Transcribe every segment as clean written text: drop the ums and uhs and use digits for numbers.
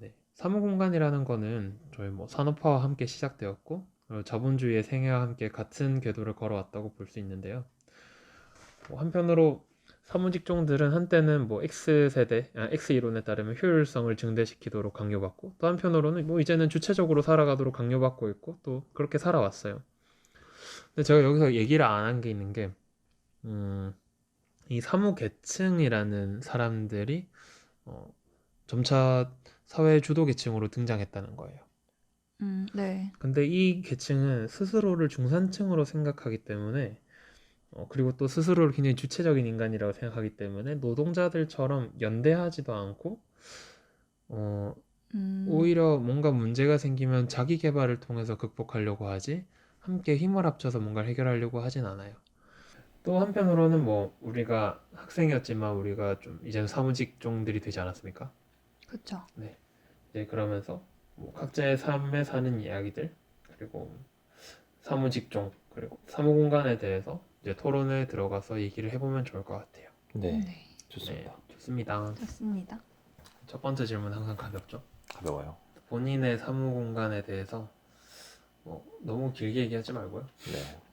네. 사무공간이라는 거는 저희 뭐 산업화와 함께 시작되었고 자본주의의 생애와 함께 같은 궤도를 걸어왔다고 볼 수 있는데요. 뭐 한편으로 사무직종들은 한때는 뭐 X세대, X 이론에 따르면 효율성을 증대시키도록 강요받고 또 한편으로는 뭐 이제는 주체적으로 살아가도록 강요받고 있고 또 그렇게 살아왔어요. 근데 제가 여기서 얘기를 안 한 게 있는 게 이 사무계층이라는 사람들이 어, 점차 사회 주도 계층으로 등장했다는 거예요. 네. 근데 이 계층은 스스로를 중산층으로 생각하기 때문에 그리고 또 스스로를 굉장히 주체적인 인간이라고 생각하기 때문에 노동자들처럼 연대하지도 않고 어, 음, 오히려 뭔가 문제가 생기면 자기 개발을 통해서 극복하려고 하지 함께 힘을 합쳐서 뭔가를 해결하려고 하진 않아요. 또 한편으로는 뭐 우리가 학생이었지만 우리가 좀 이제는 사무직종들이 되지 않았습니까? 그쵸. 네. 이제 그러면서 뭐 각자의 삶에 사는 이야기들 그리고 사무직종 그리고 사무공간에 대해서 이제 토론에 들어가서 얘기를 해보면 좋을 것 같아요. 네, 네. 네, 좋습니다. 좋습니다. 좋습니다. 첫 번째 질문 항상 가볍죠. 가벼워요. 본인의 사무공간에 대해서 뭐 너무 길게 얘기하지 말고요.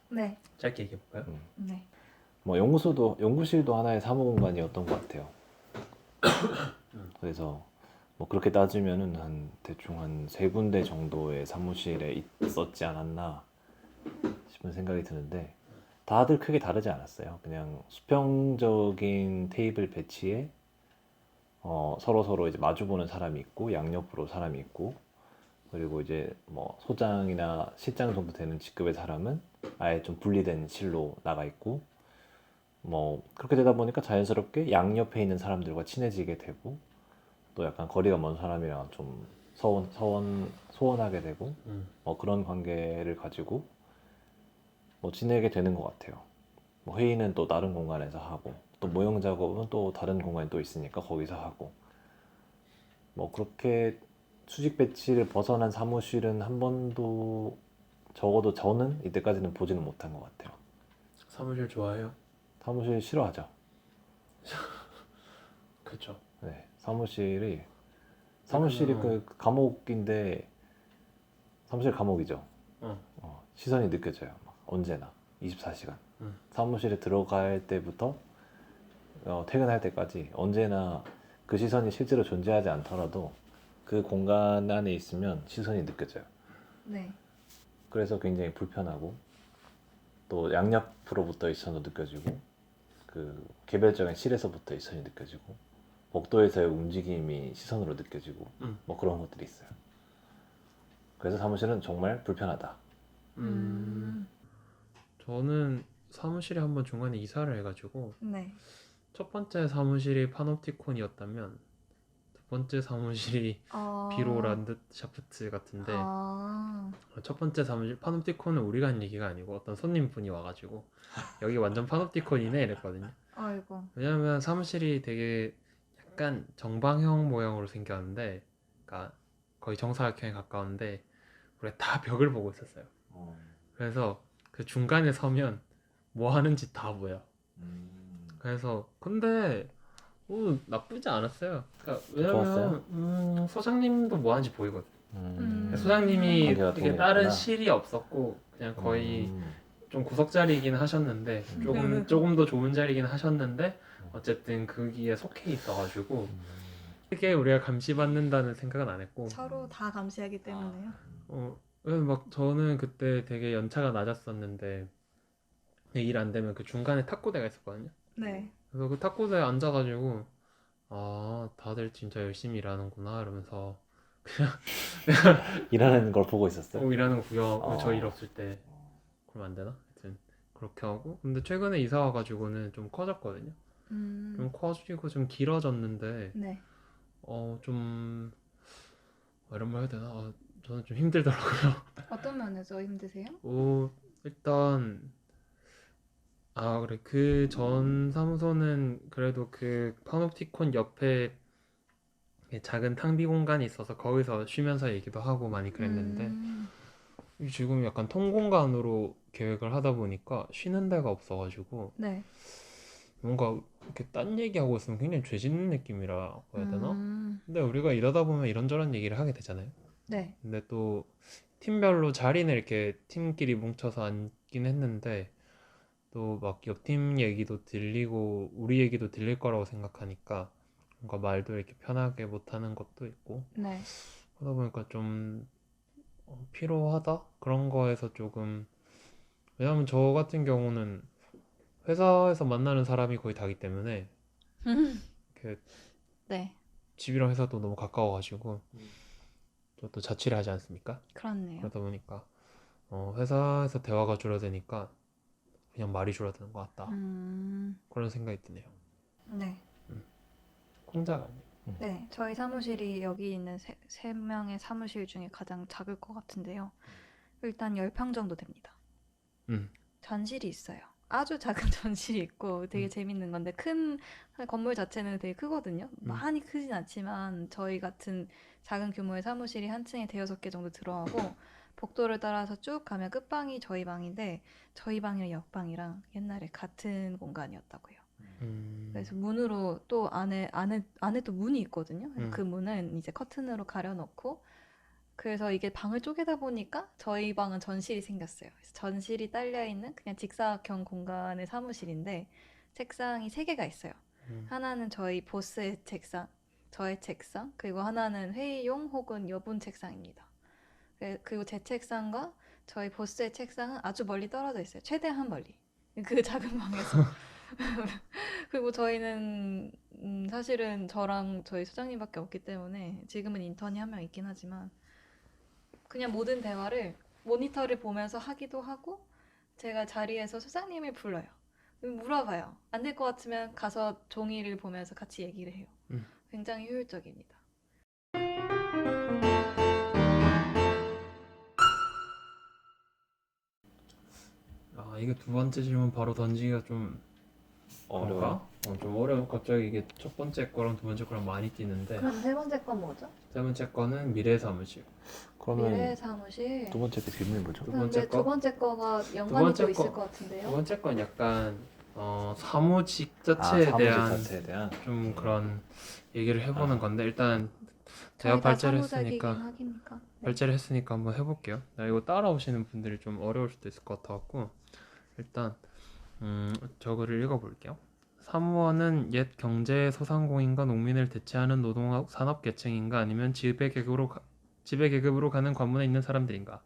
네. 네. 짧게 얘기해볼까요? 음. 네. 뭐 연구실도 하나의 사무공간이었던 것 같아요. 그래서 뭐 그렇게 따지면은 대충 한 세 군데 정도의 사무실에 있었지 않았나 싶은 생각이 드는데 다들 크게 다르지 않았어요. 그냥 수평적인 테이블 배치에 서로 서로 이제 마주보는 사람이 있고 양옆으로 사람이 있고 그리고 이제 뭐 소장이나 실장 정도 되는 직급의 사람은 아예 좀 분리된 실로 나가 있고 뭐 그렇게 되다 보니까 자연스럽게 양옆에 있는 사람들과 친해지게 되고 또 약간 거리가 먼 사람이랑 좀 소원하게 되고 음, 뭐 그런 관계를 가지고 뭐 지내게 되는 것 같아요. 뭐 회의는 또 다른 공간에서 하고 또 모형 작업은 또 다른 공간이 또 있으니까 거기서 하고 뭐 그렇게 수직 배치를 벗어난 사무실은 한 번도 적어도 저는 이때까지는 보지는 못한 것 같아요. 사무실 좋아해요? 사무실 싫어하죠. 그쵸. 네, 사무실이 약간 그 감옥인데 사무실 감옥이죠. 어, 시선이 느껴져요. 막 언제나 24시간. 음, 사무실에 들어갈 때부터 퇴근할 때까지 언제나 그 시선이 실제로 존재하지 않더라도 그 공간 안에 있으면 시선이 느껴져요. 네. 그래서 굉장히 불편하고 또 양옆으로부터 시선도 느껴지고 그 개별적인 실에서부터 시선이 느껴지고 복도에서의 움직임이 시선으로 느껴지고 음, 뭐 그런 것들이 있어요. 그래서 사무실은 정말 불편하다. 음. 음, 저는 사무실에 한번 중간에 이사를 해가지고 네. 첫 번째 사무실이 파놉티콘이었다면 두 번째 사무실이 비로 아, 란드샤프트 같은데 아, 첫 번째 사무실 파놉티콘은 우리가 한 얘기가 아니고 어떤 손님분이 와가지고 여기 완전 파놉티콘이네 이랬거든요. 아이고. 왜냐하면 사무실이 되게 약간 정방형 모양으로 생겼는데 그러니까 거의 정사각형에 가까운데 우리가 다 벽을 보고 있었어요. 그래서 그 중간에 서면 뭐 하는지 다 보여. 그래서 근데 나쁘지 않았어요. 그러니까 좋았어요? 왜냐면 소장님도 뭐 하는지 보이거든. 소장님이 관계가 이게 다른 통했구나. 실이 없었고 그냥 거의 음, 좀 구석 자리이긴 하셨는데 조금 더 좋은 자리이긴 하셨는데 어쨌든 거기에 속해 있어가지고 크게 우리가 감시받는다는 생각은 안 했고 서로 다 감시하기 때문에요. 막 저는 그때 되게 연차가 낮았었는데 일 안 되면 그 중간에 탁구대가 있었거든요. 네. 그래서 그 탁구대에 앉아가지고 다들 진짜 열심히 일하는구나 이러면서 일하는 걸 보고 있었어요? 일하는 거 구경 저 일 어, 없을 때 그러면 안 되나? 하여튼 그렇게 하고 근데 최근에 이사 와가지고는 좀 커졌거든요. 좀 음, 커지고 좀 길어졌는데 네. 좀 이런 말 해야 되나? 저는 좀 힘들더라고요. 어떤 면에서 힘드세요? 일단 그래 그 전 사무소는 그래도 그 파놉티콘 옆에 작은 탕비 공간이 있어서 거기서 쉬면서 얘기도 하고 많이 그랬는데 음, 지금 약간 통공간으로 계획을 하다 보니까 쉬는 데가 없어가지고 네. 뭔가 이렇게 딴 얘기하고 있으면 굉장히 죄 짓는 느낌이라고 해야 되나? 근데 우리가 이러다 보면 이런저런 얘기를 하게 되잖아요. 네. 근데 또 팀별로 자리는 이렇게 팀끼리 뭉쳐서 앉긴 했는데 또 막 옆팀 얘기도 들리고 우리 얘기도 들릴 거라고 생각하니까 뭔가 말도 이렇게 편하게 못하는 것도 있고 네. 그러다 보니까 좀 피로하다? 그런 거에서 조금 왜냐면 저 같은 경우는 회사에서 만나는 사람이 거의 다기 때문에 이렇게 네. 집이랑 회사도 너무 가까워가지고 또 자취를 하지 않습니까? 그렇네요. 그러다 보니까 회사에서 대화가 줄어드니까 그냥 말이 줄어드는 것 같다. 그런 생각이 드네요. 네. 공자가 아니에요. 네. 저희 사무실이 여기 있는 세 명의 사무실 중에 가장 작을 것 같은데요. 일단 10평 정도 됩니다. 음. 전실이 있어요. 아주 작은 전실이 있고 되게 재밌는 건데 건물 자체는 되게 크거든요. 많이 크진 않지만 저희 같은 작은 규모의 사무실이 한 층에 대여섯 개 정도 들어가고 복도를 따라서 쭉 가면 끝방이 저희 방인데 저희 방이랑 옆방이랑 옛날에 같은 공간이었다고요. 그래서 문으로 또 안에 또 문이 있거든요. 그래서 그 문은 이제 커튼으로 가려놓고 그래서 이게 방을 쪼개다 보니까 저희 방은 전실이 생겼어요. 그래서 전실이 딸려 있는 그냥 직사각형 공간의 사무실인데 책상이 3개가 있어요. 하나는 저희 보스의 책상, 저의 책상, 그리고 하나는 회의용 혹은 여분 책상입니다. 그리고 제 책상과 저희 보스의 책상은 아주 멀리 떨어져 있어요. 최대한 멀리. 그 작은 방에서. 그리고 저희는 사실은 저랑 저희 소장님밖에 없기 때문에 지금은 인턴이 한 명 있긴 하지만 그냥 모든 대화를 모니터를 보면서 하기도 하고 제가 자리에서 소장님을 불러요. 물어봐요. 안 될 것 같으면 가서 종이를 보면서 같이 얘기를 해요. 굉장히 효율적입니다. 이게 두 번째 질문 바로 던지기가 좀 어려워요. 좀 어려워. 갑자기 이게 첫 번째 거랑 두 번째 거랑 많이 뛰는데 그럼 세 번째 건 뭐죠? 세 번째 거는 미래 사무실. 그러면 미래 사무실. 두 번째 그 질문이 뭐죠? 두 근데 번째 두 거? 번째 거가 연관이 번째 또 있을 거. 것 두 같은데요. 번째 건 약간 사무직 자체에 사무실 대한 자체에 대한 좀 그런 얘기를 해보는 아. 건데 일단 저희 제가 다 발제를 사무직이긴 했으니까 하니까. 네. 발제를 했으니까 한번 해볼게요. 이거 따라오시는 분들이 좀 어려울 수도 있을 것 같아갖고 일단 저거를 읽어볼게요. 사무원은 옛 경제 소상공인과 농민을 대체하는 노동 산업 계층인가 아니면 지배계급으로 가는 관문에 있는 사람들인가?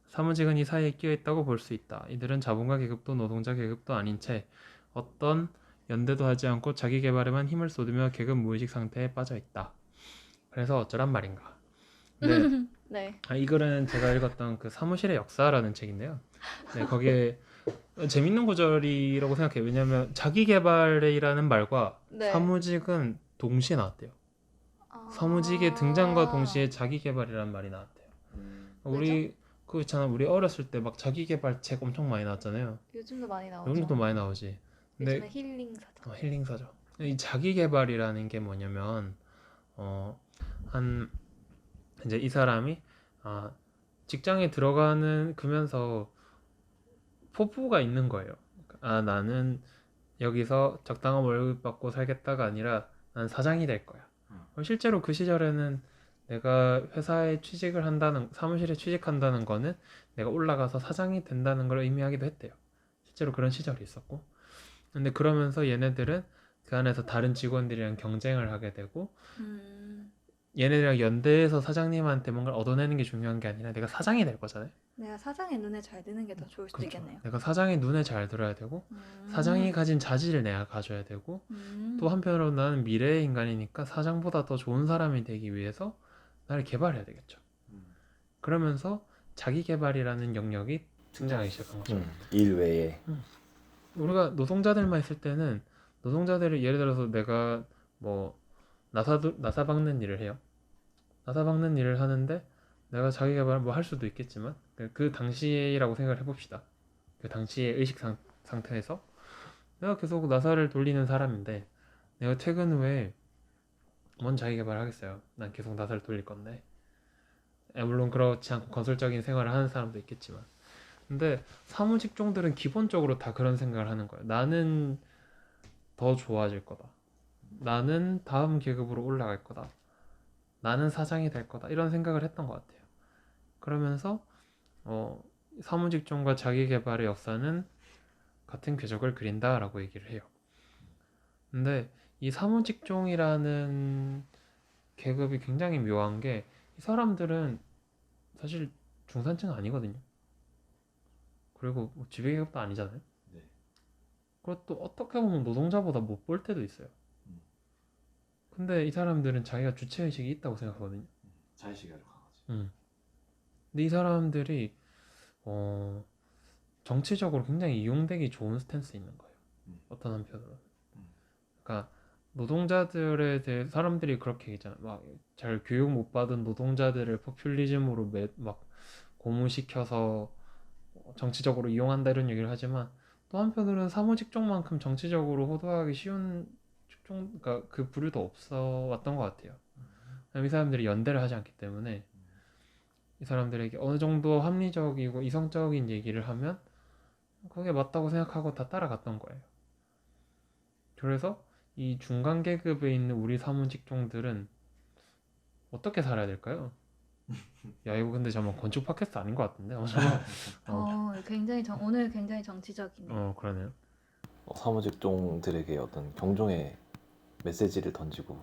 사무직은 이 사이에 끼어 있다고 볼 수 있다. 이들은 자본가 계급도 노동자 계급도 아닌 채 어떤 연대도 하지 않고 자기 개발에만 힘을 쏟으며 계급 무의식 상태에 빠져 있다. 그래서 어쩌란 말인가? 근데 네. 이 글은 제가 읽었던 그 사무실의 역사라는 책인데요. 네, 거기에 재밌는 구절이라고 생각해요. 왜냐하면 자기 개발이라는 말과 네. 사무직은 동시에 나왔대요. 사무직의 등장과 동시에 자기 개발이라는 말이 나왔대요. 우리 그 있잖아, 우리 어렸을 때 막 자기 개발 책 엄청 많이 나왔잖아요. 요즘도 많이 나오죠. 요즘도 많이 나오지. 근데 요즘에 힐링 사전. 힐링사죠. 이 자기 개발이라는 게 뭐냐면 한 이제 이 사람이 직장에 들어가는 그면서 포부가 있는 거예요. 나는 여기서 적당한 월급 받고 살겠다가 아니라 난 사장이 될 거야. 실제로 그 시절에는 내가 회사에 취직을 한다는 사무실에 취직한다는 거는 내가 올라가서 사장이 된다는 걸 의미하기도 했대요. 실제로 그런 시절이 있었고. 근데 그러면서 얘네들은 그 안에서 다른 직원들이랑 경쟁을 하게 되고 얘네들이랑 연대해서 사장님한테 뭔가를 얻어내는 게 중요한 게 아니라 내가 사장이 될 거잖아요. 내가 사장의 눈에 잘 드는 게 더 좋을 수도 그렇죠. 있겠네요. 내가 사장의 눈에 잘 들어야 되고 사장이 가진 자질을 내가 가져야 되고 또 한편으로 나는 미래의 인간이니까 사장보다 더 좋은 사람이 되기 위해서 나를 개발해야 되겠죠. 그러면서 자기 개발이라는 영역이 등장하기 시작한 거죠. 일 외에 우리가 노동자들만 있을 때는 노동자들을 예를 들어서 내가 뭐 나사 박는 일을 해요. 나사 박는 일을 하는데 내가 자기 개발을 뭐 할 수도 있겠지만 그 당시라고 생각을 해봅시다. 그 당시의 의식 상태에서 내가 계속 나사를 돌리는 사람인데 내가 퇴근 후에 뭔 자기 개발을 하겠어요. 난 계속 나사를 돌릴 건데 물론 그렇지 않고 건설적인 생활을 하는 사람도 있겠지만 근데 사무직종들은 기본적으로 다 그런 생각을 하는 거예요. 나는 더 좋아질 거다. 나는 다음 계급으로 올라갈 거다. 나는 사장이 될 거다 이런 생각을 했던 것 같아요. 그러면서 사무직종과 자기계발의 역사는 같은 궤적을 그린다라고 얘기를 해요. 근데 이 사무직종이라는 계급이 굉장히 묘한 게 이 사람들은 사실 중산층 아니거든요. 그리고 뭐 지배계급도 아니잖아요. 네. 그것도 어떻게 보면 노동자보다 못 볼 때도 있어요. 근데 이 사람들은 자기가 주체의식이 있다고 생각하거든요. 자의식이 아주 강하지. 근데 이 사람들이 정치적으로 굉장히 이용되기 좋은 스탠스에 있는 거예요. 어떤 한편으로는. 그러니까 노동자들에 대해 사람들이 그렇게 얘기잖아요. 막 잘 교육 못 받은 노동자들을 포퓰리즘으로 막 고무시켜서 정치적으로 이용한다 이런 얘기를 하지만 또 한편으로는 사무직종만큼 정치적으로 호도하기 쉬운 직종, 그러니까 그 부류도 없어 왔던 것 같아요. 이 사람들이 연대를 하지 않기 때문에 이 사람들에게 어느 정도 합리적이고 이성적인 얘기를 하면 그게 맞다고 생각하고 다 따라갔던 거예요. 그래서 이 중간 계급에 있는 우리 사무직종들은 어떻게 살아야 될까요? 야 이거 근데 잠깐 건축 팟캐스트 아닌 것 같은데? 오늘 굉장히 정치적이네요. 그러네요. 사무직종들에게 어떤 경종의 메시지를 던지고.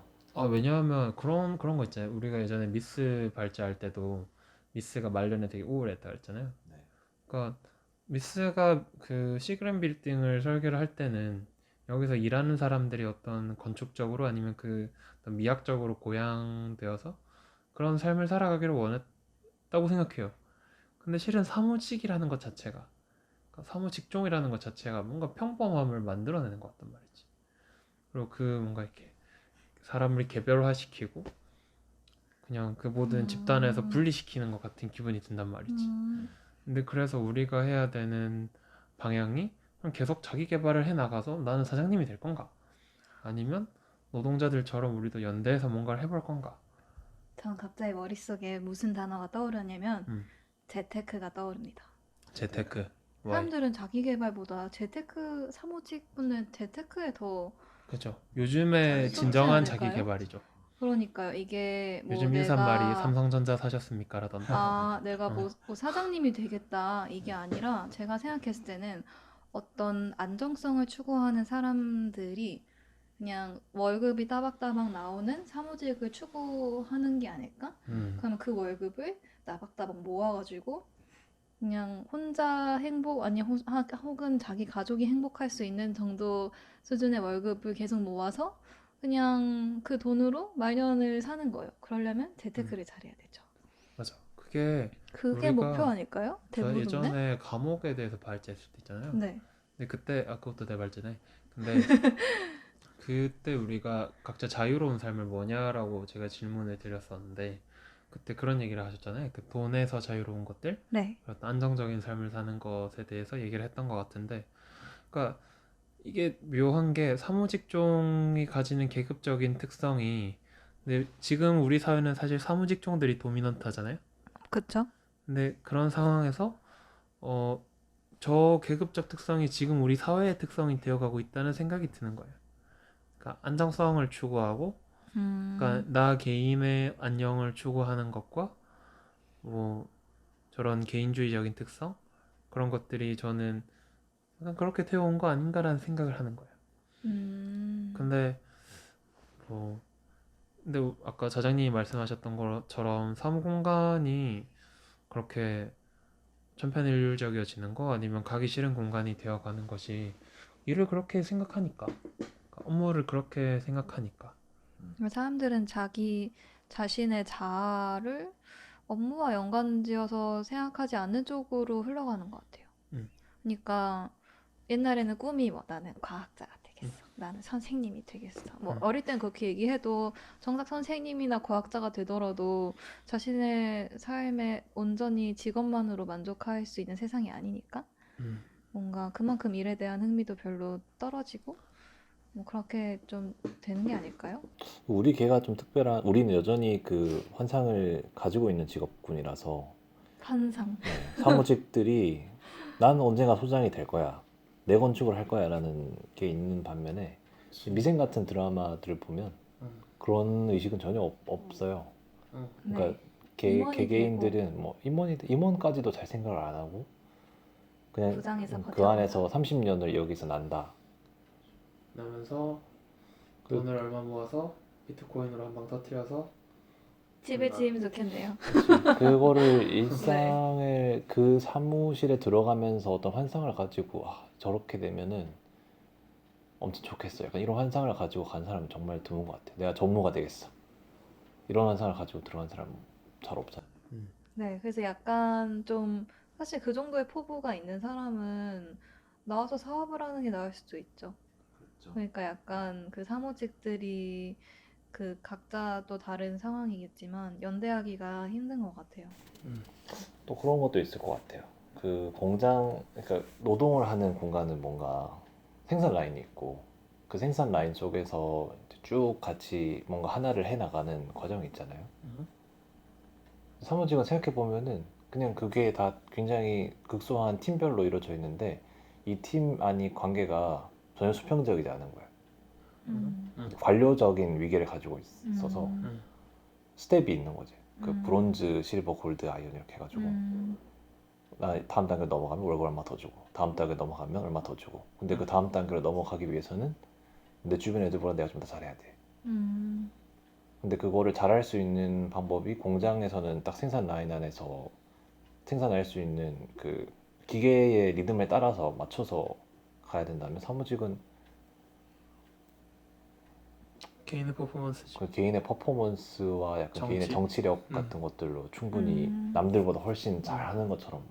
왜냐하면 그런 거 있잖아요. 우리가 예전에 미스 발제할 때도 미스가 말년에 되게 우울했다 그랬잖아요. 네. 그러니까 미스가 그 시그램 빌딩을 설계를 할 때는 여기서 일하는 사람들이 어떤 건축적으로 아니면 그 어떤 미학적으로 고양되어서 그런 삶을 살아가기를 원했다고 생각해요. 근데 실은 사무직이라는 것 자체가 그러니까 사무직종이라는 것 자체가 뭔가 평범함을 만들어내는 것 같단 말이지. 그리고 그 뭔가 이렇게 사람을 개별화시키고 그냥 그 모든 집단에서 분리시키는 것 같은 기분이 든단 말이지. 근데 그래서 우리가 해야 되는 방향이 그냥 계속 자기 개발을 해 나가서 나는 사장님이 될 건가? 아니면 노동자들처럼 우리도 연대해서 뭔가를 해볼 건가? 전 갑자기 머릿속에 무슨 단어가 떠오르냐면 음, 재테크가 떠오릅니다. 재테크. Y. 사람들은 자기 개발보다 사무직분은 재테크에 더 그죠. 요즘에 쏟지 진정한 않을까요? 자기 개발이죠. 그러니까요. 이게 뭐 요즘 일산말이 삼성전자 사셨습니까? 라던가. 내가 어, 뭐 사장님이 되겠다 이게 아니라 제가 생각했을 때는 어떤 안정성을 추구하는 사람들이 그냥 월급이 따박따박 나오는 사무직을 추구하는 게 아닐까? 그러면 그 월급을 따박따박 모아가지고 그냥 혼자 행복 아니 혹은 자기 가족이 행복할 수 있는 정도 수준의 월급을 계속 모아서 그냥 그 돈으로 말년을 사는 거예요. 그러려면 재테크를 잘해야 되죠. 맞아. 그게 그게 목표 우리가 아닐까요? 저 대부분의? 예전에 감옥에 대해서 발제했을 때 있잖아요. 네. 근데 그때 그것도 내 발제네. 근데 그때 우리가 각자 자유로운 삶을 뭐냐라고 제가 질문을 드렸었는데 그때 그런 얘기를 하셨잖아요. 그 돈에서 자유로운 것들, 네. 어떤 안정적인 삶을 사는 것에 대해서 얘기를 했던 것 같은데, 그러니까 이게 묘한 게 사무직종이 가지는 계급적인 특성이, 근데 지금 우리 사회는 사실 사무직종들이 도미넌트하잖아요. 그쵸? 근데 그런 상황에서 어, 저 계급적 특성이 지금 우리 사회의 특성이 되어가고 있다는 생각이 드는 거예요. 그러니까 안정성을 추구하고, 그러니까 나 개인의 안녕을 추구하는 것과 뭐 저런 개인주의적인 특성 그런 것들이 저는 약간 그렇게 되어 온 거 아닌가라는 생각을 하는 거예요. 근데 뭐 근데 아까 자장님이 말씀하셨던 것처럼 사무공간이 그렇게 천편일률적이어지는 거 아니면 가기 싫은 공간이 되어가는 것이 일을 그렇게 생각하니까 그러니까 업무를 그렇게 생각하니까 사람들은 자기 자신의 자아를 업무와 연관지어서 생각하지 않는 쪽으로 흘러가는 것 같아요. 음, 그러니까 옛날에는 꿈이 뭐 나는 과학자가 되겠어. 나는 선생님이 되겠어. 뭐 어릴 땐 그렇게 얘기해도 정작 선생님이나 과학자가 되더라도 자신의 삶에 온전히 직업만으로 만족할 수 있는 세상이 아니니까 음, 뭔가 그만큼 일에 대한 흥미도 별로 떨어지고 뭐 그렇게 좀 되는 게 아닐까요? 우리 개가 좀 특별한, 우리는 여전히 그 환상을 가지고 있는 직업군이라서 환상. 사무직들이 나는 언젠가 소장이 될 거야, 내 건축을 할 거야 라는 게 있는 반면에 미생 같은 드라마들을 보면 그런 의식은 전혀 없어요. 그러니까 네. 임원이 개개인들은 뭐 임원까지도 잘 생각을 안 하고 그냥 부장에서 그 버텨보자. 안에서 30년을 여기서 난다. 나면서 그- 돈을 얼마 모아서 비트코인으로 한 방 터트려서 집에 지으면 좋겠네요. 그거를 일상을 그 사무실에 들어가면서 어떤 환상을 가지고 저렇게 되면은 엄청 좋겠어. 약간 이런 환상을 가지고 간 사람은 정말 드문 것 같아. 내가 전무가 되겠어. 이런 환상을 가지고 들어간 사람은 잘 없잖아. 네, 그래서 약간 좀 사실 그 정도의 포부가 있는 사람은 나와서 사업을 하는 게 나을 수도 있죠. 그러니까 약간 그 사무직들이 그 각자 또 다른 상황이겠지만 연대하기가 힘든 것 같아요. 또 그런 것도 있을 것 같아요. 그 공장, 그러니까 노동을 하는 공간은 뭔가 생산 라인이 있고 그 생산 라인 속에서 이제 쭉 같이 뭔가 하나를 해 나가는 과정이 있잖아요. 사무직은 생각해 보면은 그냥 그게 다 굉장히 극소한 팀별로 이루어져 있는데 이 팀 안이 관계가 전혀 수평적이지 않은 거예요. 관료적인 위계를 가지고 있어서 음. 스텝이 있는 거지. 그 음. 브론즈, 실버, 골드, 아이언 이렇게 해가지고 나 다음 단계 넘어가면 월급 얼마 더 주고 다음 단계 넘어가면 얼마 더 주고 근데 그 다음 단계로 넘어가기 위해서는 내 주변 애들보다 내가 좀 더 잘해야 돼. 음. 근데 그거를 잘할 수 있는 방법이 공장에서는 딱 생산 라인 안에서 생산할 수 있는 그 기계의 리듬에 따라서 맞춰서 가야 된다면 사무직은 개인의 퍼포먼스죠. 그 개인의 퍼포먼스와 약간 개인의 정치? 정치력 같은 것들로 충분히 음. 남들보다 훨씬 잘하는 것처럼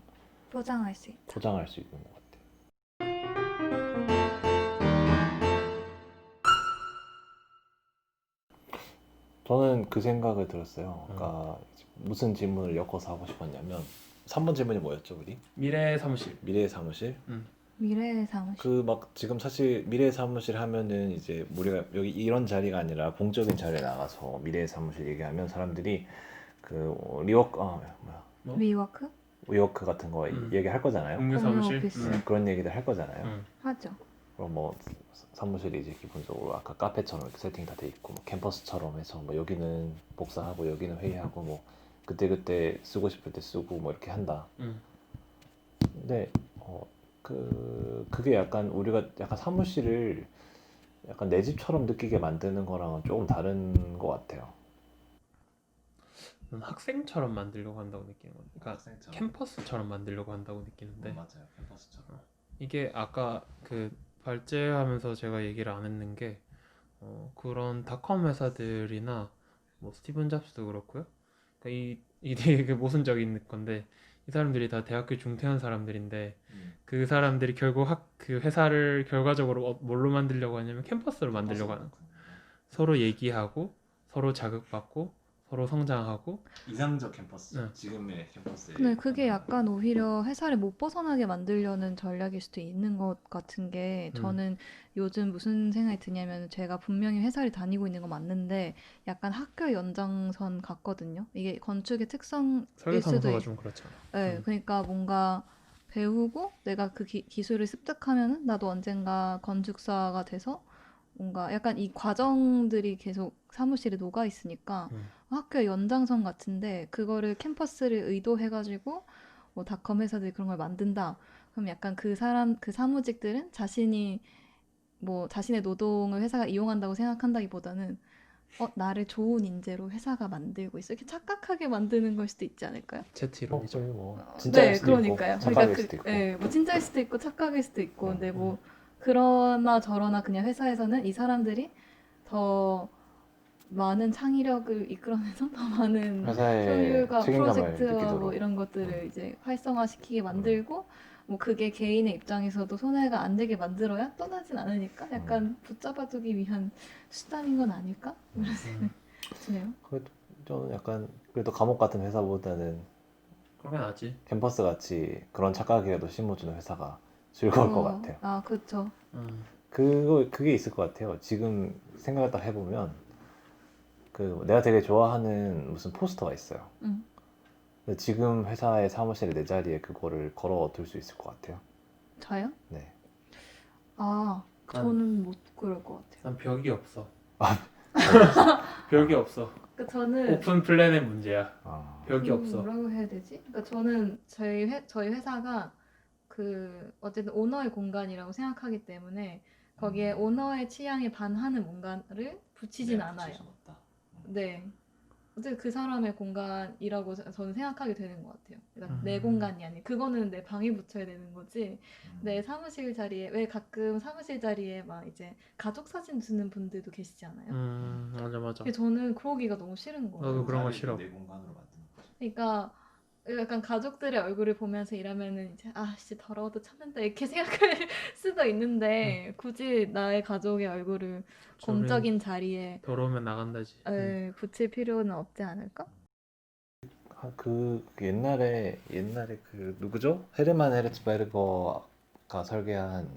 포장할 수 있다. 포장할 수 있는 것 같아요. 저는 그 생각을 들었어요. 아까 무슨 질문을 엮어서 하고 싶었냐면 3번 질문이 뭐였죠, 우리? 미래의 사무실. 미래의 사무실? 미래의 사무실. 그 막 지금 사실 미래의 사무실 하면은 이제 우리가 여기 이런 자리가 아니라 공적인 자리에 나가서 미래의 사무실 얘기하면 사람들이 그 리워크 뭐야 위워크? 위워크 같은 거 얘기할 거잖아요. 공유 공유 사무실. 오피스. 그런 얘기들 할 거잖아요. 하죠. 그럼 뭐 사무실이 이제 기본적으로 아까 카페처럼 이렇게 세팅이 다 돼 있고 뭐 캠퍼스처럼 해서 뭐 여기는 복사하고 여기는 회의하고 뭐 그때 쓰고 싶을 때 쓰고 뭐 이렇게 한다. 근데 그게 약간 우리가 약간 사무실을 약간 내 집처럼 느끼게 만드는 거랑은 조금 다른 것 같아요. 난 학생처럼 만들려고 한다고 느끼는 건데, 그러니까 학생처럼. 캠퍼스처럼 만들려고 한다고 느끼는데, 맞아요, 캠퍼스처럼. 이게 아까 그 발제하면서 제가 얘기를 안 했는 게 그런 닷컴 회사들이나 뭐 스티븐 잡스도 그렇고요. 그러니까 이 되게 그 모순적인 건데 이 사람들이 다 대학교 중퇴한 사람들인데 그 사람들이 결국 그 회사를 결과적으로 뭘로 만들려고 하냐면 캠퍼스로 만들려고 하는 거예요. 서로 얘기하고 서로 자극받고 서로 성장하고 이상적 캠퍼스. 네. 지금의 캠퍼스. 근데 그게 약간 오히려 회사를 못 벗어나게 만들려는 전략일 수도 있는 것 같은 게 저는 요즘 무슨 생각이 드냐면 제가 분명히 회사를 다니고 있는 건 맞는데 약간 학교 연장선 같거든요. 이게 건축의 특성일 수도 설계사무소가 좀 그렇잖아. 네, 그러니까 뭔가 배우고 내가 그 기술을 습득하면은 나도 언젠가 건축사가 돼서 뭔가 약간 이 과정들이 계속 사무실에 녹아 있으니까 학교 연장선 같은데 그거를 캠퍼스를 의도해가지고 뭐 닷컴 회사들이 그런 걸 만든다. 그럼 약간 그 사무직들은 자신이 뭐 자신의 노동을 회사가 이용한다고 생각한다기보다는 나를 좋은 인재로 회사가 만들고 있어. 이렇게 착각하게 만드는 걸 수도 있지 않을까요? 제트 이론이죠. 뭐 진짜일 네, 수도 그러니까요. 있고 착각일 그러니까 수도 있고. 네, 뭐 진짜일 수도 있고 착각일 수도 있고, 근데 뭐 그러나 저러나 그냥 회사에서는 이 사람들이 더 많은 창의력을 이끌어내서 더 많은 회사의 효율과 책임감을 프로젝트와 뭐 느끼도록. 이런 것들을 이제 활성화시키게 만들고, 뭐 그게 개인의 입장에서도 손해가 안 되게 만들어야 떠나진 않으니까 약간 붙잡아두기 위한 수단인 건 아닐까? 이런 생각이 드네요. 그래도 저는 약간 그래도 감옥 같은 회사보다는 그러면 아지. 캠퍼스 같이 그런 착각이라도 심어주는 회사가 즐거울 것 같아요. 아, 그쵸. 그게 있을 것 같아요. 지금 생각을 딱 해보면 그 내가 되게 좋아하는 무슨 포스터가 있어요. 근데 지금 회사의 사무실에 내 자리에 그거를 걸어둘 수 있을 것 같아요. 저요? 네. 아, 저는 못 그럴 것 같아요. 난 벽이 없어. 벽이 없어. 그러니까 저는 오픈 플랜의 문제야. 아, 벽이 없어. 뭐라고 해야 되지? 그러니까 저는 저희 회사가 그 어쨌든 오너의 공간이라고 생각하기 때문에 거기에 오너의 취향에 반하는 뭔가를 붙이진 않아요. 네. 어쨌든 그 사람의 공간이라고 저는 생각하게 되는 것 같아요. 그러니까 내 공간이 아니. 그거는 내 방에 붙여야 되는 거지. 내 사무실 자리에 왜 가끔 사무실 자리에 막 이제 가족 사진 두는 분들도 계시지 않아요? 맞아 맞아. 근데 저는 그러기가 너무 싫은 거예요. 나도 그런 거 싫어. 내 공간으로 만드는 거지. 그러니까 약간 가족들의 얼굴을 보면서 일하면은 이제 아씨 더러워도 참는다 이렇게 생각할 수도 있는데 굳이 나의 가족의 얼굴을 공적인 자리에 더러우면 나간다지. 붙일 필요는 없지 않을까? 그 옛날에 그 누구죠? 헤르만 헤르츠베르거가 설계한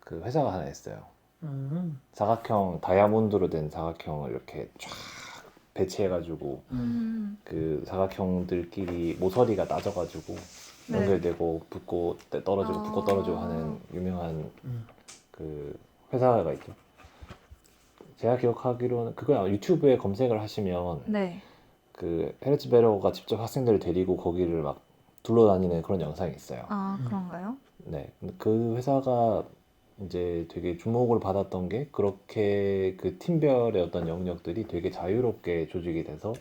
그 회사가 하나 있어요. 사각형 다이아몬드로 된 사각형을 이렇게 쫙 배치해가지고 그 사각형들끼리 모서리가 따져가지고 네. 연결되고 붙고 떨어지고 붙고 떨어지고 하는 유명한 음. 그 회사가 있죠. 제가 기억하기로는 그거 아마 유튜브에 검색을 하시면 네. 그 헤르츠베르거가 직접 학생들을 데리고 거기를 막 둘러다니는 그런 영상이 있어요. 아 그런가요? 네, 근데 그 회사가 이제 되게 주목을 받았던 게 그렇게 그 팀별의 어떤 영역들이 되게 자유롭게 조직이 돼서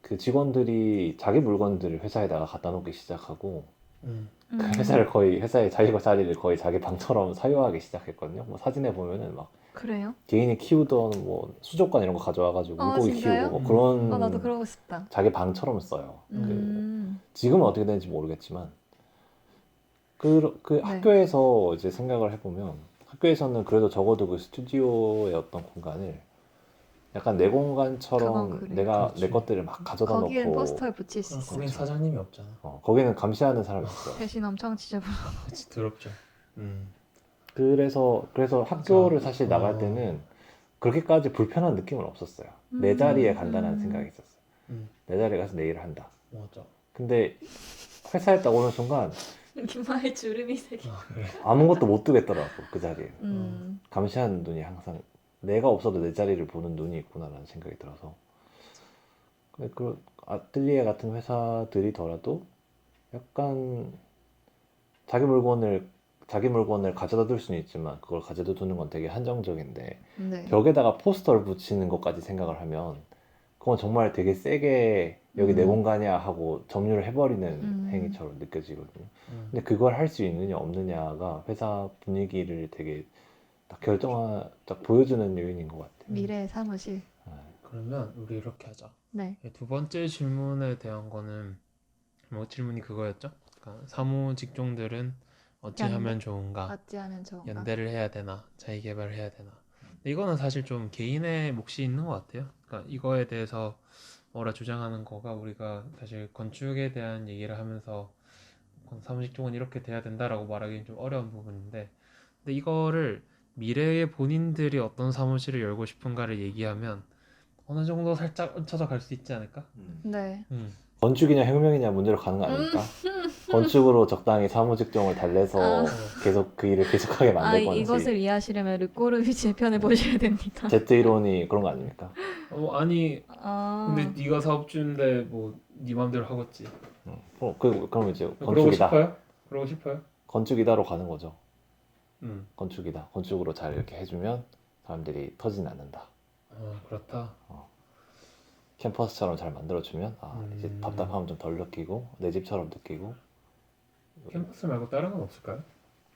그 직원들이 자기 물건들을 회사에다가 갖다 놓기 시작하고 그 회사의 자기 자리를 거의 자기 방처럼 사용하기 시작했거든요. 뭐 사진에 보면은 막 그래요? 개인이 키우던 뭐 수족관 이런 거 가져와가지고 물고기 진짜요? 키우고 뭐 그런 나도 그러고 싶다. 자기 방처럼 써요. 음. 지금은 어떻게 되는지 모르겠지만 그 네. 학교에서 이제 생각을 해보면 학교에서는 그래도 적어도 그 스튜디오의 어떤 공간을 약간 내 그건 공간처럼 그래. 내가 그렇지. 내 것들을 막 가져다 거기엔 놓고 포스터를 붙일 수 있어. 거긴 사장님이 없잖아. 거기는 감시하는 사람이 있어요. 대신 엄청 지저분. 그치 더럽죠. 그래서 학교를 맞아. 사실 나갈 때는 그렇게까지 불편한 느낌은 없었어요. 내 자리에 간다는 생각이 있었어요. 음. 내 자리에 가서 내 일을 한다. 맞아. 근데 회사에 딱 오는 순간 김아의 주름이 새기. 그래. 아무것도 못 두겠더라고 그 자리에. 음. 감시하는 눈이 항상 내가 없어도 내 자리를 보는 눈이 있구나라는 생각이 들어서 근데 그 아틀리에 같은 회사들이더라도 약간 자기 물건을 가져다 둘 수는 있지만 그걸 가져다 두는 건 되게 한정적인데 네. 벽에다가 포스터를 붙이는 것까지 생각을 하면 그건 정말 되게 세게 여기 내 공간이야 하고 점유를 해버리는 행위처럼 느껴지거든요. 근데 그걸 할 수 있느냐 없느냐가 회사 분위기를 되게 딱 보여주는 요인인 것 같아요. 미래의 사무실. 그러면 우리 이렇게 하자. 네. 두 번째 질문에 대한 거는 뭐 질문이 그거였죠? 그러니까 사무 직종들은 어찌 연대. 하면 좋은가? 어찌 하면 좋은가? 연대를 해야 되나? 자기 개발을 해야 되나? 근데 이거는 사실 좀 개인의 몫이 있는 것 같아요. 그러니까 이거에 대해서 뭐라 주장하는 거가 우리가 사실 건축에 대한 얘기를 하면서 사무 직종은 이렇게 돼야 된다라고 말하기는 좀 어려운 부분인데, 근데 이거를 미래의 본인들이 어떤 사무실을 열고 싶은가를 얘기하면 어느 정도 살짝 얹혀져 갈 수 있지 않을까? 네. 건축이냐 혁명이냐 문제로 가는 거 아닙니까? 건축으로 적당히 사무 직종을 달래서 계속 그 일을 계속하게 만들 건지 이것을 이해하시려면 르꼬르비치의 편을 보셔야 됩니다. 제트 이론이 그런 거 아닙니까? 아니 아. 근데 네가 사업주인데 뭐 네 맘대로 하겠지. 그럼 이제 그러고 건축이다. 싶어요? 그러고 싶어요? 건축이다로 가는 거죠. 음. 건축이다. 건축으로 잘 이렇게 해주면 사람들이 터지지 않는다. 그렇다. 캠퍼스처럼 잘 만들어주면 이제 답답하면 좀 덜 느끼고 내 집처럼 느끼고 캠퍼스 말고 다른 건 없을까요?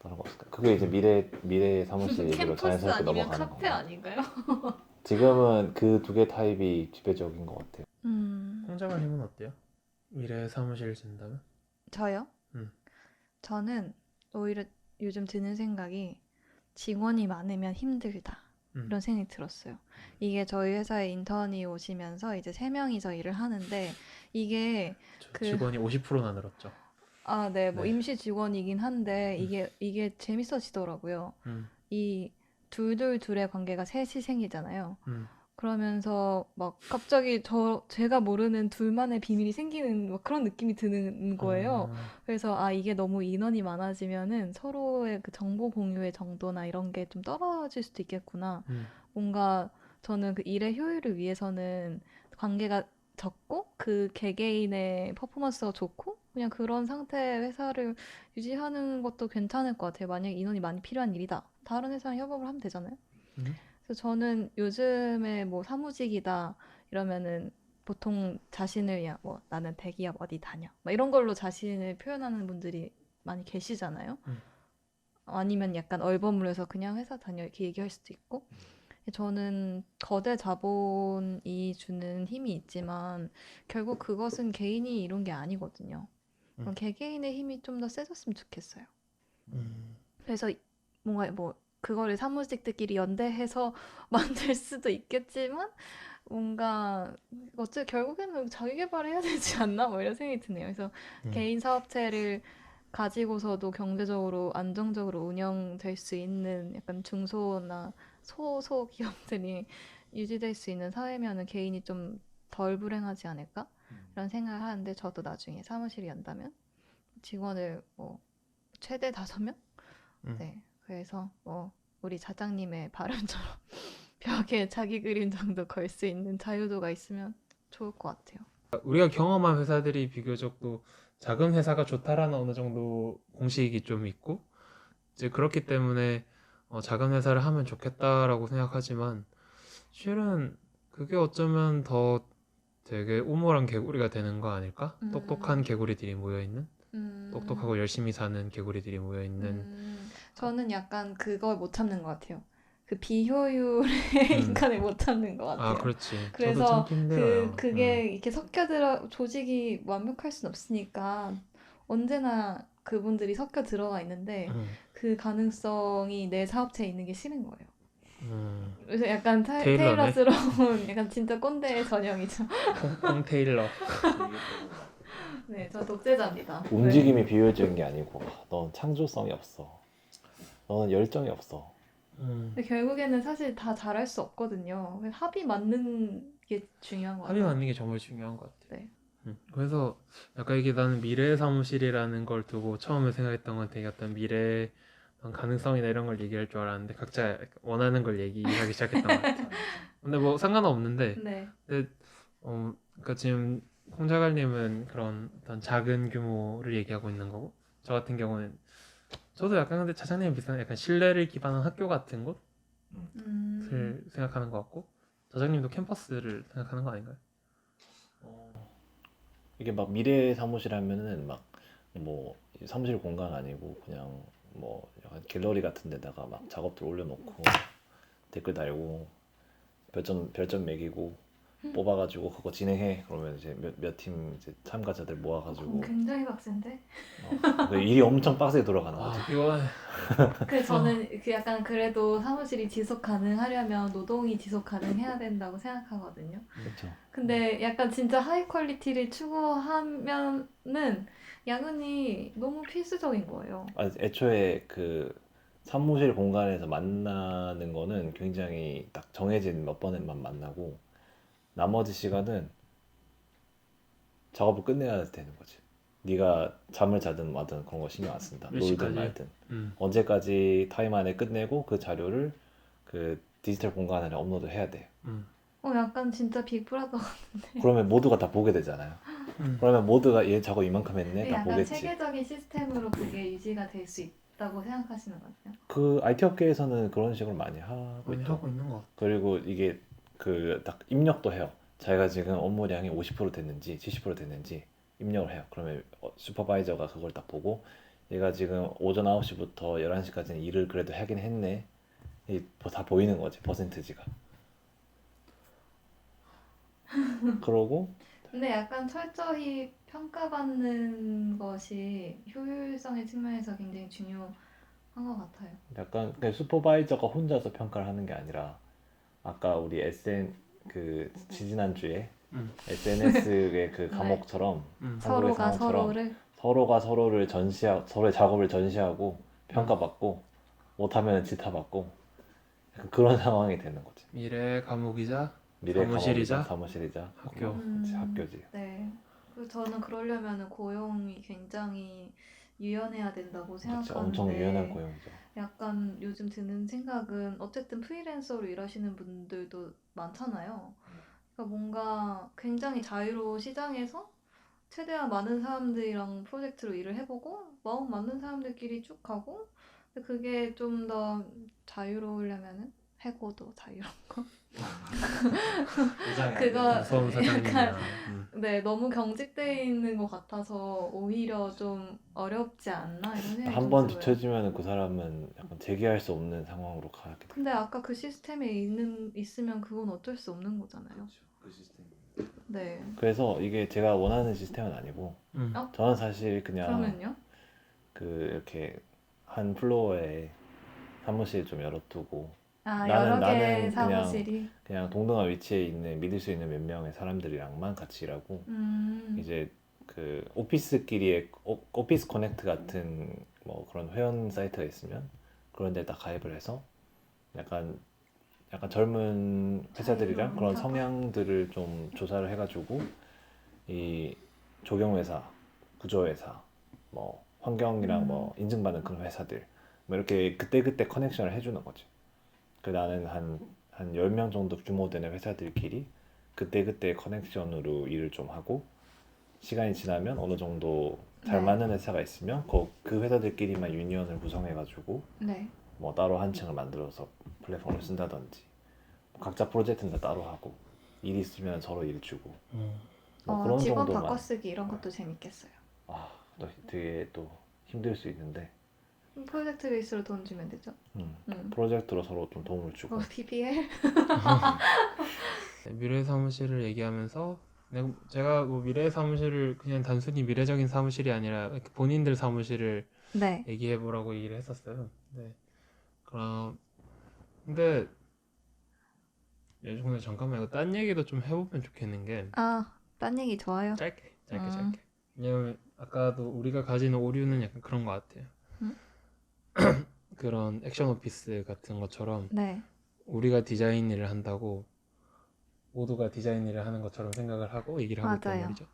다른 거 없을까? 그게 이제 미래 사무실 얘기로 자연스럽게 넘어가는 카페 거. 아닌가요? 지금은 그 두 개 타입이 지배적인 것 같아요. 홍자관님은 어때요? 미래 사무실 준다면? 저요? 저는 오히려 요즘 드는 생각이 직원이 많으면 힘들다. 이런 생각이 들었어요. 이게 저희 회사에 인턴이 오시면서 이제 3명이서 일을 하는데 이게 직원이 50%나 늘었죠. 네, 뭐 네. 임시 직원이긴 한데 이게 재밌어지더라고요. 이 둘의 관계가 셋이 생기잖아요. 그러면서 막 갑자기 제가 모르는 둘만의 비밀이 생기는 막 그런 느낌이 드는 거예요. 그래서 이게 너무 인원이 많아지면은 서로의 그 정보 공유의 정도나 이런 게 좀 떨어질 수도 있겠구나. 뭔가 저는 그 일의 효율을 위해서는 관계가 적고 그 개개인의 퍼포먼스가 좋고 그냥 그런 상태의 회사를 유지하는 것도 괜찮을 것 같아요. 만약 인원이 많이 필요한 일이다. 다른 회사랑 협업을 하면 되잖아요. 음. 그래서 저는 요즘에 뭐 사무직이다 이러면은 보통 자신을 위한 뭐 나는 대기업 어디 다녀 막 이런 걸로 자신을 표현하는 분들이 많이 계시잖아요. 음. 아니면 약간 얼버무려서 그냥 회사 다녀 이렇게 얘기할 수도 있고. 저는 거대 자본이 주는 힘이 있지만 결국 그것은 개인이 이룬 게 아니거든요. 그럼 개개인의 힘이 좀 더 세졌으면 좋겠어요. 음. 그래서 뭔가 뭐 그거를 사무직들끼리 연대해서 만들 수도 있겠지만 뭔가 어째 결국에는 자기 개발해야 되지 않나 뭐 이런 생각이 드네요. 그래서 음. 개인 사업체를 가지고서도 경제적으로 안정적으로 운영될 수 있는 약간 중소나 소소 기업들이 유지될 수 있는 사회면은 개인이 좀 덜 불행하지 않을까? 이런 생각을 하는데 저도 나중에 사무실이 연다면 직원을 뭐 최대 5명? 음. 네. 그래서 뭐 우리 사장님의 발언처럼 벽에 자기 그림 정도 걸 수 있는 자유도가 있으면 좋을 것 같아요. 우리가 경험한 회사들이 비교적 또 작은 회사가 좋다라는 어느 정도 공식이 좀 있고 이제 그렇기 때문에 작은 회사를 하면 좋겠다라고 생각하지만 실은 그게 어쩌면 더 되게 우물한 개구리가 되는 거 아닐까? 똑똑한 개구리들이 모여있는 똑똑하고 열심히 사는 개구리들이 모여있는 저는 약간 그걸 못 참는 것 같아요. 그 비효율의 인간을 못 참는 것 아 같아요. 그렇지 저도 그래서 참기 힘들어요 그게 이렇게 섞여들어, 조직이 완벽할 순 없으니까 언제나 그분들이 섞여 들어가 있는데 그 가능성이 내 사업체에 있는 게 싫은 거예요. 그래서 약간 테일러네 테일러스러운 약간 진짜 꼰대 전형이죠. 콩 테일러 네, 저 독재자입니다. 움직임이 비효율적인 게 아니고 넌 창조성이 없어. 너는 열정이 없어. 근데 결국에는 사실 다 잘할 수 없거든요. 합이 맞는 게 중요한 것 합의 같아요. 맞는 게 정말 중요한 것 같아 네. 그래서 약간 이게 나는 미래의 사무실이라는 걸 두고 처음에 생각했던 건 되게 어떤 미래의 어떤 가능성이나 이런 걸 얘기할 줄 알았는데 각자 원하는 걸 얘기하기 시작했던 것 같아 근데 뭐 상관은 없는데 네. 근데 그러니까 지금 홍자갈님은 그런 어떤 작은 규모를 얘기하고 있는 거고 저 같은 경우는 저도 약간 근데 차장님 비슷한 약간 신뢰를 기반한 학교 같은 곳을 생각하는 것 같고 차장님도 캠퍼스를 생각하는 거 아닌가요? 이게 막 미래 사무실 하면은 막 뭐 사무실 공간 아니고 그냥 뭐 약간 갤러리 같은 데다가 막 작업들 올려놓고 댓글 달고 별점 매기고 뽑아가지고 그거 진행해. 그러면 이제 몇 팀 이제 참가자들 모아가지고 굉장히 빡센데? 그 일이 엄청 빡세게 돌아가는 아 거지. 이거 그래서 저는 그 약간 그래도 사무실이 지속 가능하려면 노동이 지속 가능해야 된다고 생각하거든요. 그렇죠. 근데 약간 진짜 하이 퀄리티를 추구하면은 야근이 너무 필수적인 거예요. 애초에 그 사무실 공간에서 만나는 거는 굉장히 딱 정해진 몇 번에만 만나고 나머지 시간은 작업을 끝내야 되는 거지. 네가 잠을 자든 마든 그런 거 신경 안 쓴다. 몇 놀든 시까지? 말든. 언제까지 타임 안에 끝내고 그 자료를 그 디지털 공간 안에 업로드 해야 돼. 약간 진짜 빅브라더 그러면 모두가 다 보게 되잖아요. 그러면 모두가 얘 작업 이만큼 했네 다 약간 보겠지. 체계적인 시스템으로 그게 유지가 될 수 있다고 생각하시는 것 같아요. 그 IT 업계에서는 그런 식으로 많이 하고 많이 있죠. 하고 있는 것 같아 그리고 이게 그 딱 입력도 해요. 자기가 지금 업무량이 50% 됐는지 70% 됐는지 입력을 해요. 그러면 슈퍼바이저가 그걸 딱 보고 얘가 지금 오전 9시부터 11시까지는 일을 그래도 하긴 했네. 다 보이는 거지 퍼센트지가. 그러고 근데 약간 철저히 평가받는 것이 효율성의 측면에서 굉장히 중요한 것 같아요. 약간 그냥 슈퍼바이저가 혼자서 평가를 하는 게 아니라 아까 우리 그 지지난주에 SNS의 그 감옥처럼 한국의 서로가 상황처럼 서로가 서로를 서로의 작업을 전시하고 평가받고 못하면 질타받고 약간 그런 상황이 되는 거지. 미래의 감옥이자 미래 감옥이자 사무실이자 사무실이자 학교 그치, 학교지. 네. 그리고 저는 그러려면 고용이 굉장히 유연해야 된다고 그치, 엄청 생각하는데 유연한 고용이죠. 약간 요즘 드는 생각은 어쨌든 프리랜서로 일하시는 분들도 많잖아요. 그러니까 뭔가 굉장히 자유로운 시장에서 최대한 많은 사람들이랑 프로젝트로 일을 해보고 마음 맞는 사람들끼리 쭉 가고 근데 그게 좀 더 자유로우려면은 해고도 자유로운 거 그거 무서운 사장님이야. 약간 네 너무 경직돼 있는 것 같아서 오히려 좀 어렵지 않나 이런 생각이 한 좀 번 들어요. 뒤처지면 그 사람은 약간 재기할 수 없는 상황으로 가게 돼. 근데 아까 그 시스템에 있으면 그건 어쩔 수 없는 거잖아요. 그 시스템. 네. 그래서 이게 제가 원하는 시스템은 아니고 어? 저는 사실 그냥 그러면요? 그 이렇게 한 플로어에 사무실 좀 열어두고 아 나는 여러 개 나는 사무실이 그냥 동등한 위치에 있는 믿을 수 있는 몇 명의 사람들이랑만 같이 일하고 이제 그 오피스끼리의 오피스 커넥트 같은 뭐 그런 회원 사이트가 있으면 그런 데 딱 가입을 해서 약간 젊은 회사들이랑 자유로운 그런 사고? 성향들을 좀 조사를 해가지고 이 조경회사, 구조회사, 뭐 환경이랑 뭐 인증받는 그런 회사들 뭐 이렇게 그때그때 커넥션을 해주는 거지. 그 나는 한 10명 정도 규모 되는 회사들끼리 그때그때 커넥션으로 일을 좀 하고 시간이 지나면 어느 정도 잘 네. 맞는 회사가 있으면 그 회사들끼리만 유니언을 구성해가지고 네. 뭐 따로 한 층을 만들어서 플랫폼을 쓴다든지 각자 프로젝트는 다 따로 하고 일 있으면 서로 일 주고 뭐 그런 직원 정도만. 바꿔쓰기 이런 것도 재밌겠어요. 또 되게 또 힘들 수 있는데 프로젝트 베이스로 돈 주면 되죠. 프로젝트로 서로 좀 도움을 주고. PPL? 미래 사무실을 얘기하면서 제가 뭐 미래 사무실을 그냥 단순히 미래적인 사무실이 아니라 이렇게 본인들 사무실을 네. 얘기해 보라고 얘기를 했었어요. 네. 근데 근데 잠깐만 이거 딴 얘기도 좀 해보면 좋겠는 게 딴 얘기 좋아요. 짧게. 왜냐면 아까도 우리가 가지는 오류는 약간 그런 것 같아요. 음? 그런 액션 오피스 같은 것처럼 네. 우리가 디자인 일을 한다고 모두가 디자인 일을 하는 것처럼 생각을 하고 얘기를 하고 있단 맞아요. 말이죠.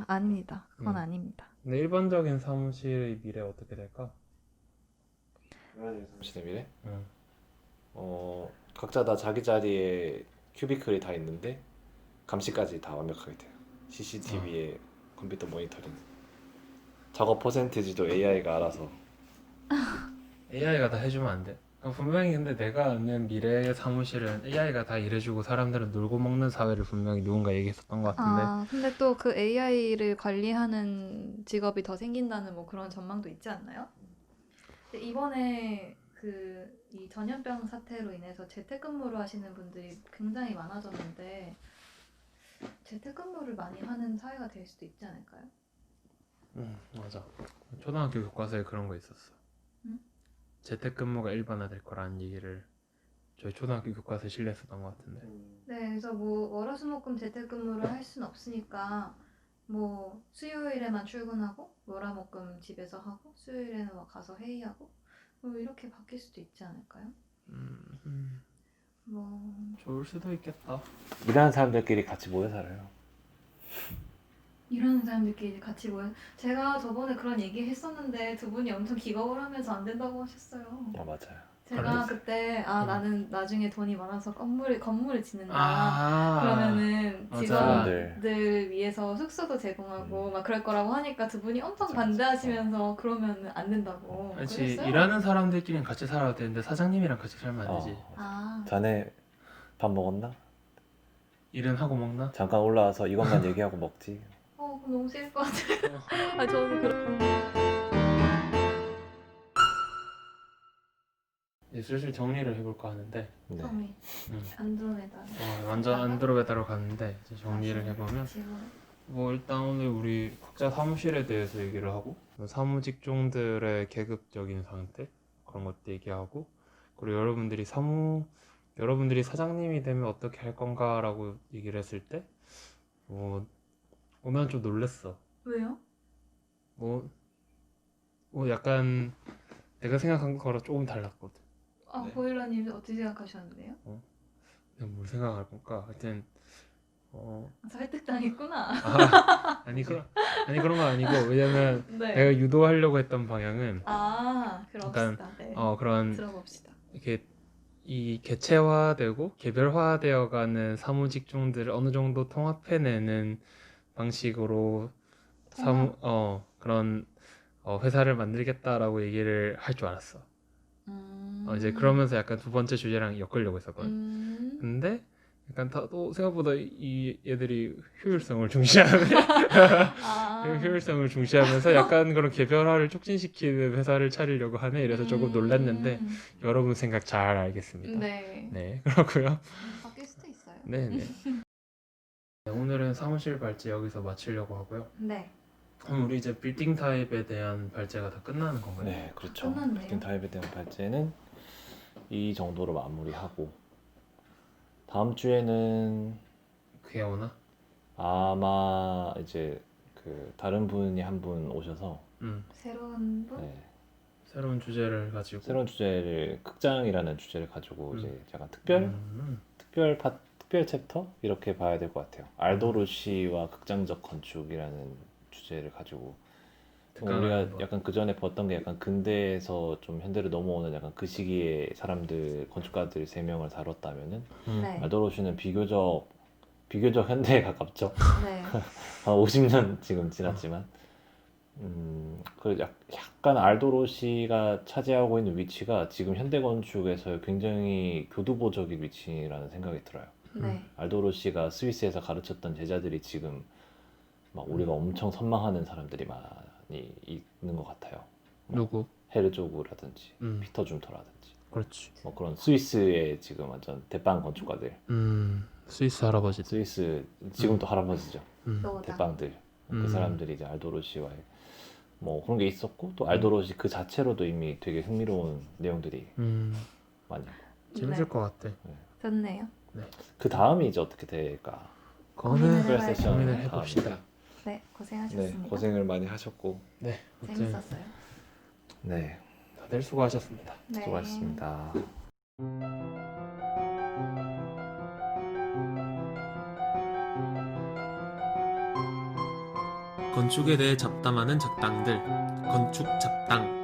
아닙니다. 그건 아닙니다. 근데 일반적인 사무실의 미래 어떻게 될까? 사무실의 미래? 응. 각자 다 자기 자리에 큐비클이 다 있는데 감시까지 다 완벽하게 돼요. CCTV에 컴퓨터 모니터링. 작업 퍼센티지도 AI가 알아서. AI가 다 해주면 안 돼. 분명히 근데 내가 아는 미래의 사무실은 AI가 다 일해주고 사람들은 놀고 먹는 사회를 분명히 누군가 얘기했었던 것 같은데. 근데 또 그 AI를 관리하는 직업이 더 생긴다는 뭐 그런 전망도 있지 않나요? 근데 이번에 이 전염병 사태로 인해서 재택근무를 하시는 분들이 굉장히 많아졌는데 재택근무를 많이 하는 사회가 될 수도 있지 않을까요? 맞아. 초등학교 교과서에 그런 거 있었어. 응? 재택근무가 일반화될 거라는 얘기를 저희 초등학교 교과서에 실렸었던 것 같은데. 네, 그래서 뭐 월화수목금 재택근무를 할 수는 없으니까 뭐 수요일에만 출근하고 월화목금 집에서 하고 수요일에는 가서 회의하고 뭐 이렇게 바뀔 수도 있지 않을까요? 뭐 좋을 수도 있겠다. 일하는 사람들끼리 같이 모여 살아요. 일하는 사람들끼리 같이 모여 제가 저번에 그런 얘기 했었는데 두 분이 엄청 기겁을 하면서 안 된다고 하셨어요. 맞아요. 제가 그때 나는 나중에 돈이 많아서 건물을 짓는다. 그러면은 맞아. 직원들 위해서 숙소도 제공하고 막 그럴 거라고 하니까 두 분이 엄청 맞아. 반대하시면서 그러면은 안 된다고 그렇지. 그랬어요. 일하는 사람들끼리는 같이 살아야 되는데 사장님이랑 같이 살면 안 되지. 자네 밥 먹었나? 일은 하고 먹나? 잠깐 올라와서 이것만 얘기하고 먹지. 그럼 너무 싫을 것 같아요. 저는 이제 슬슬 정리를 해볼까 하는데 네. 정리 안드로메다 완전 안드로메다로 갔는데 이제 정리를 해보면 뭐 일단 오늘 우리 각자 사무실에 대해서 얘기를 하고 사무직종들의 계급적인 상태 그런 것도 얘기하고 그리고 여러분들이 사장님이 되면 어떻게 할 건가라고 얘기를 했을 때 난 좀 놀랬어. 왜요? 뭐 약간 내가 생각한 거랑 조금 달랐거든. 보일러님 어떻게 생각하셨는데요? 내가 뭘 생각할 건가? 하여튼 설득당했구나. 아니 그런 건 아니고 왜냐면 네. 내가 유도하려고 했던 방향은 그럽시다. 네. 그런 들어봅시다. 이렇게 이 개체화되고 개별화되어가는 사무직종들을 어느 정도 통합해내는 방식으로 그런 회사를 만들겠다라고 얘기를 할 줄 알았어. 이제 그러면서 약간 두 번째 주제랑 엮으려고 했었거든. 근데 약간 또 생각보다 이 얘들이 효율성을 중시하네. 효율성을 중시하면서 약간 그런 개별화를 促진시키는 회사를 차리려고 하네. 이래서 조금 놀랐는데 여러분 생각 잘 알겠습니다. 네. 네, 그렇고요. 바뀔 수도 있어요. 네. 오늘은 사무실 발제 여기서 마치려고 하고요. 네. 그럼 우리 이제 빌딩 타입에 대한 발제가 다 끝나는 건가요? 네, 그렇죠. 끝났네요. 빌딩 타입에 대한 발제는 이 정도로 마무리하고 다음 주에는 그게 오나? 아마 이제 그 다른 분이 한 분 오셔서 새로운 분? 네, 새로운 주제를 가지고 새로운 주제를 극장이라는 주제를 가지고 이제 약간 특별 챕터 이렇게 봐야 될 것 같아요. 알도르시와 극장적 건축이라는 주제를 가지고 우리가 약간 그 전에 봤던 게 약간 근대에서 좀 현대로 넘어오는 약간 그 시기에 사람들 건축가들 3명을 다뤘다면은 네. 알도르시는 비교적 현대에 가깝죠. 네. 한 50년 지금 지났지만 그 약간 알도로시가 차지하고 있는 위치가 지금 현대 건축에서 굉장히 교두보적인 위치라는 생각이 들어요. 네. 알도로시가 스위스에서 가르쳤던 제자들이 지금 막 우리가 엄청 선망하는 사람들이 많이 있는 것 같아요. 누구? 헤르조그라든지 피터 줌터라든지 그렇지. 뭐 그런 스위스의 지금 완전 대빵 건축가들. 스위스 할아버지. 스위스 지금 또 할아버지죠. 노다. 대빵들. 그 사람들이 이제 알도로시와의 뭐 그런 게 있었고 또 알도로시 그 자체로도 이미 되게 흥미로운 내용들이 많이 있고 재밌을 네. 것 같아. 좋네요. 그 다음이 이제 어떻게 될까? 그거는 고민을 고민을 해봐야죠. 해봅시다. 네, 고생하셨습니다. 네, 고생을 많이 하셨고 네, 아무튼 재밌었어요. 네, 다들 수고하셨습니다. 네. 수고하셨습니다. 건축에 대해 잡담하는 잡담들, 건축 잡담.